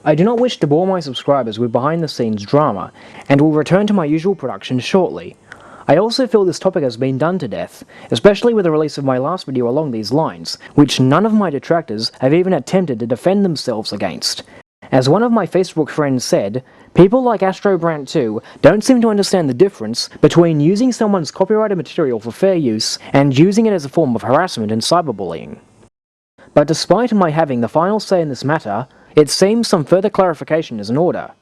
I do not wish to bore my subscribers with behind-the-scenes drama, and will return to my usual production shortly. I also feel this topic has been done to death, especially with the release of my last video along these lines, which none of my detractors have even attempted to defend themselves against. As one of my Facebook friends said, people like AstroBrant2 don't seem to understand the difference between using someone's copyrighted material for fair use and using it as a form of harassment and cyberbullying. But despite my having the final say in this matter, it seems some further clarification is in order.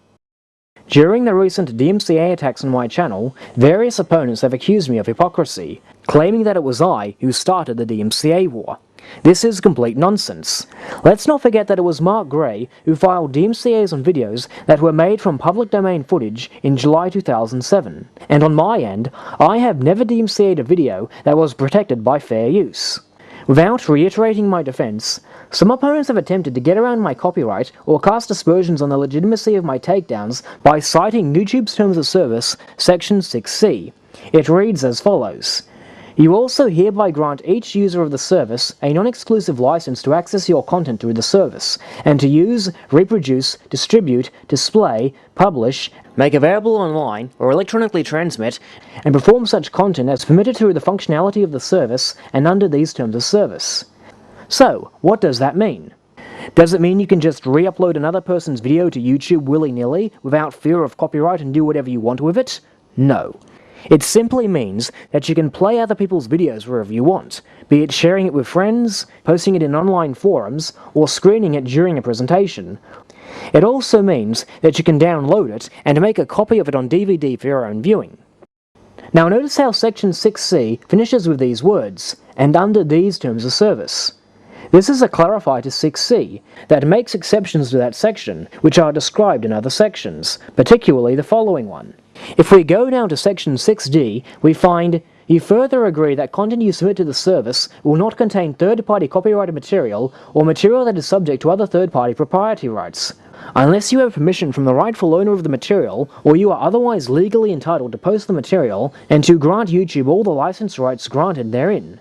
During the recent DMCA attacks on my channel, various opponents have accused me of hypocrisy, claiming that it was I who started the DMCA war. This is complete nonsense. Let's not forget that it was Mark Gray who filed DMCAs on videos that were made from public domain footage in July 2007, and on my end, I have never DMCA'd a video that was protected by fair use. Without reiterating my defense, some opponents have attempted to get around my copyright or cast aspersions on the legitimacy of my takedowns by citing YouTube's Terms of Service, Section 6C. It reads as follows: "You also hereby grant each user of the service a non-exclusive license to access your content through the service, and to use, reproduce, distribute, display, publish, make available online, or electronically transmit, and perform such content as permitted through the functionality of the service and under these terms of service." So, what does that mean? Does it mean you can just re-upload another person's video to YouTube willy-nilly without fear of copyright and do whatever you want with it? No. It simply means that you can play other people's videos wherever you want, be it sharing it with friends, posting it in online forums, or screening it during a presentation. It also means that you can download it and make a copy of it on DVD for your own viewing. Now notice how Section 6C finishes with these words, "and under these terms of service." This is a clarifier to 6C that makes exceptions to that section, which are described in other sections, particularly the following one. If we go down to Section 6D, we find, "You further agree that content you submit to the service will not contain third-party copyrighted material or material that is subject to other third-party proprietary rights, unless you have permission from the rightful owner of the material or you are otherwise legally entitled to post the material and to grant YouTube all the license rights granted therein."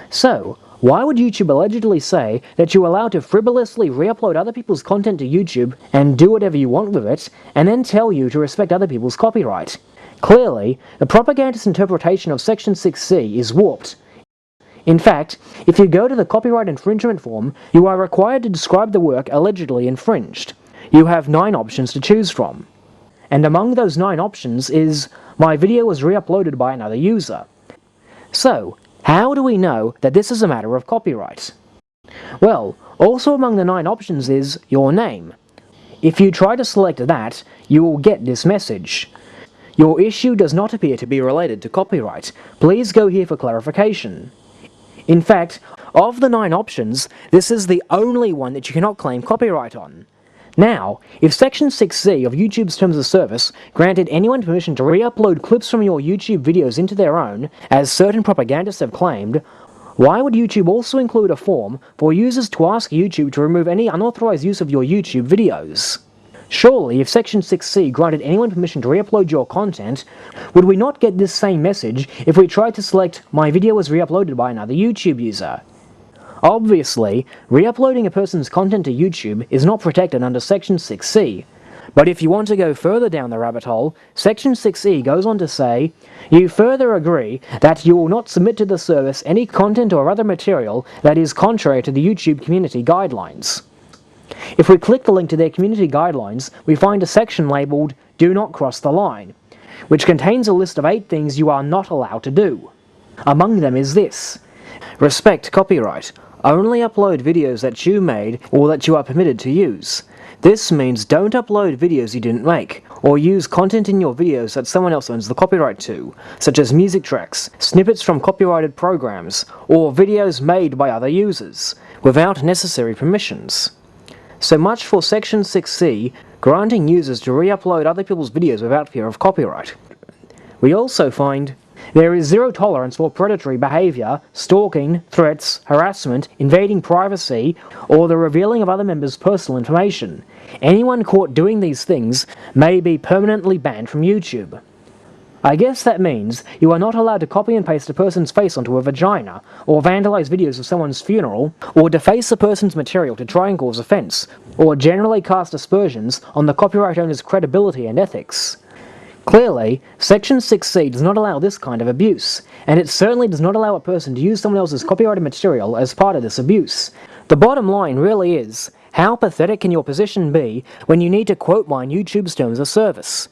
So, why would YouTube allegedly say that you're allowed to frivolously re-upload other people's content to YouTube and do whatever you want with it, and then tell you to respect other people's copyright? Clearly, the propagandist interpretation of Section 6C is warped. In fact, if you go to the copyright infringement form, you are required to describe the work allegedly infringed. You have 9 options to choose from. And among those 9 options is, "My video was re-uploaded by another user." So, how do we know that this is a matter of copyright? Well, also among the 9 options is your name. If you try to select that, you will get this message: "Your issue does not appear to be related to copyright. Please go here for clarification." In fact, of the 9 options, this is the only one that you cannot claim copyright on. Now, if Section 6C of YouTube's Terms of Service granted anyone permission to re-upload clips from your YouTube videos into their own, as certain propagandists have claimed, why would YouTube also include a form for users to ask YouTube to remove any unauthorized use of your YouTube videos? Surely, if Section 6C granted anyone permission to re-upload your content, would we not get this same message if we tried to select "My video was re-uploaded by another YouTube user"? Obviously, re-uploading a person's content to YouTube is not protected under Section 6C. But if you want to go further down the rabbit hole, Section 6E goes on to say, "You further agree that you will not submit to the service any content or other material that is contrary to the YouTube community guidelines." If we click the link to their community guidelines, we find a section labeled "Do Not Cross the Line," which contains a list of 8 things you are not allowed to do. Among them is this: respect copyright. Only upload videos that you made or that you are permitted to use. This means don't upload videos you didn't make, or use content in your videos that someone else owns the copyright to, such as music tracks, snippets from copyrighted programs, or videos made by other users, without necessary permissions. So much for Section 6C, granting users to re-upload other people's videos without fear of copyright. We also find there is zero tolerance for predatory behavior, stalking, threats, harassment, invading privacy, or the revealing of other members' personal information. Anyone caught doing these things may be permanently banned from YouTube. I guess that means you are not allowed to copy and paste a person's face onto a vagina, or vandalize videos of someone's funeral, or deface a person's material to try and cause offense, or generally cast aspersions on the copyright owner's credibility and ethics. Clearly, Section 6C does not allow this kind of abuse, and it certainly does not allow a person to use someone else's copyrighted material as part of this abuse. The bottom line really is, how pathetic can your position be when you need to quote mine YouTube's terms of service?